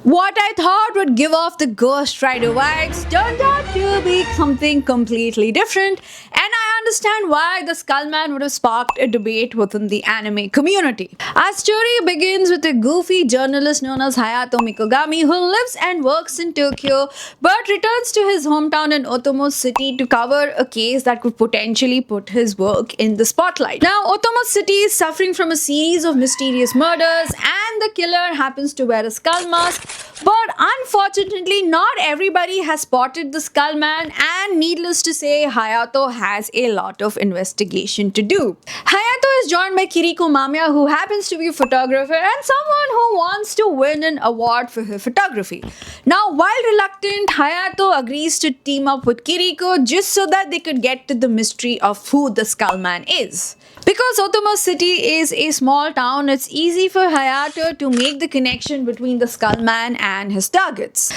What I thought would give off the Ghost Rider vibes turned out to be something completely different, and I understand why the Skullman would have sparked a debate within the anime community. Our story begins with a goofy journalist known as Hayato Mikogami who lives and works in Tokyo but returns to his hometown in Otomo City to cover a case that could potentially put his work in the spotlight. Now, Otomo City is suffering from a series of mysterious murders, and the killer happens to wear a skull mask. But unfortunately, not everybody has spotted the Skullman, and needless to say, Hayato has a lot of investigation to do. Hayato is joined by Kiriko Mamiya, who happens to be a photographer and someone who wants to win an award for her photography. Now, while reluctant, Hayato agrees to team up with Kiriko just so that they could get to the mystery of who the Skullman is. Because Otomo City is a small town, it's easy for Hayato to make the connection between the Skullman and his targets.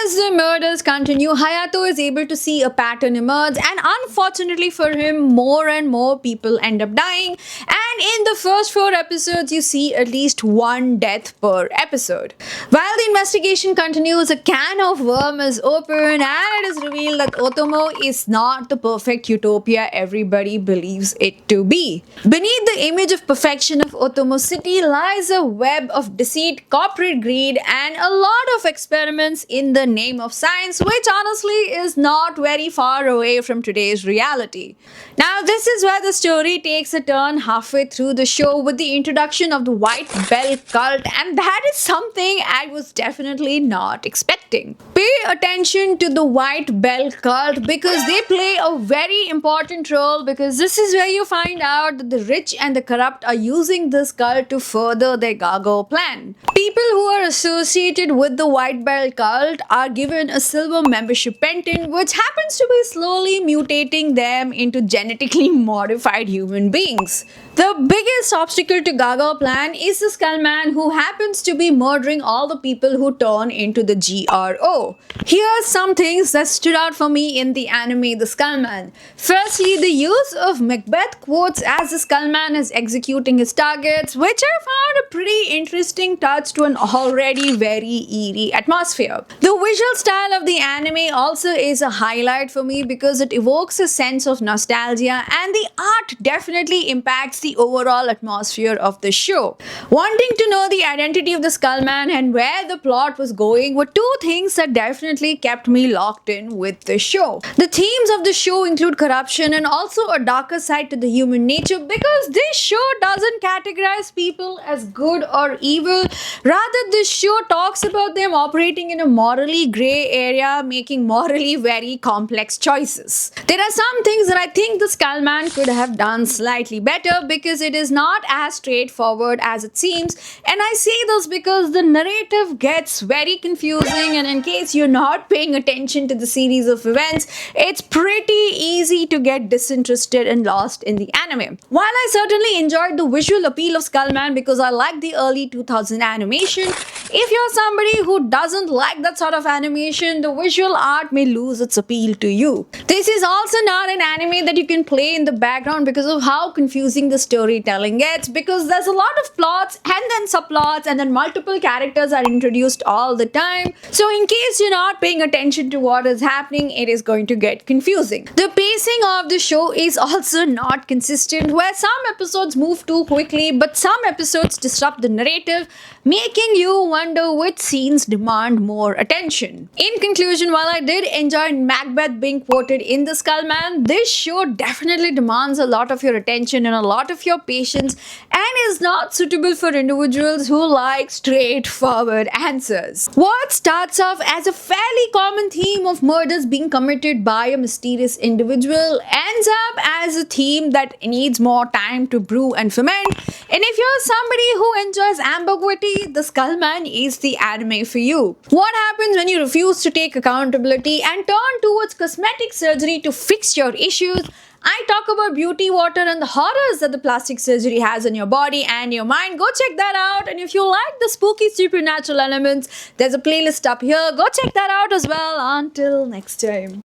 As the murders continue, Hayato is able to see a pattern emerge, and unfortunately for him, more and more people end up dying. And in the first 4 episodes, you see at least one death per episode. While the investigation continues, a can of worm is opened, and it is revealed that Otomo is not the perfect utopia everybody believes it to be. Beneath the image of perfection of Otomo City lies a web of deceit, corporate greed, and a lot of experiments in the name of science, which honestly is not very far away from today's reality. Now, this is where the story takes a turn halfway through the show with the introduction of the White Bell cult, and that is something I was definitely not expecting. Pay attention to the White Bell cult because they play a very important role, because this is where you find out that the rich and the corrupt are using this cult to further their Gargoyle plan. People who are associated with the White Bell cult are given a silver membership pendant, which happens to be slowly mutating them into genetically modified human beings. The biggest obstacle to Gargoyle plan is the Skullman, who happens to be murdering all the people who turn into the GRO. Here are some things that stood out for me in the anime The Skullman. Firstly, the use of Macbeth quotes as the Skullman is executing his targets, which I found a pretty interesting touch to an already very eerie atmosphere. The visual style of the anime also is a highlight for me because it evokes a sense of nostalgia, and the art definitely impacts the overall atmosphere of the show. Wanting to know the identity of the Skullman and where the plot was going were 2 things that definitely kept me locked in with the show. The themes of the show include corruption and also a darker side to the human nature, because this show doesn't categorize people as good or evil. Rather, this show talks about them operating in a morally gray area, making morally very complex choices. There are some things that I think the Skullman could have done slightly better, because it is not as straightforward as it seems, and I say this because the narrative gets very confusing, and in case you're not paying attention to the series of events, it's pretty easy to get disinterested and lost in the anime. While I certainly enjoyed the visual appeal of Skullman because I like the early 2000 animation, if you're somebody who doesn't like that sort of animation, the visual art may lose its appeal to you. This is also not an anime that you can play in the background because of how confusing the storytelling gets, because there's a lot of plots and then subplots and then multiple characters are introduced all the time. So in case you're not paying attention to what is happening, it is going to get confusing. The pacing of the show is also not consistent, where some episodes move too quickly but some episodes disrupt the narrative, making you wonder which scenes demand more attention. In conclusion, while I did enjoy Macbeth being quoted in The Skullman, this show definitely demands a lot of your attention and a lot of your patience, and is not suitable for individuals who like straightforward answers. What starts off as a fairly common theme of murders being committed by a mysterious individual ends up as a theme that needs more time to brew and ferment. And if you're somebody who enjoys ambiguity, The Skullman is the anime for you. What happens when you refuse to take accountability and turn towards cosmetic surgery to fix your issues? I talk about beauty water and the horrors that the plastic surgery has on your body and your mind. Go check that out. And if you like the spooky supernatural elements, there's a playlist up here. Go check that out as well. Until next time.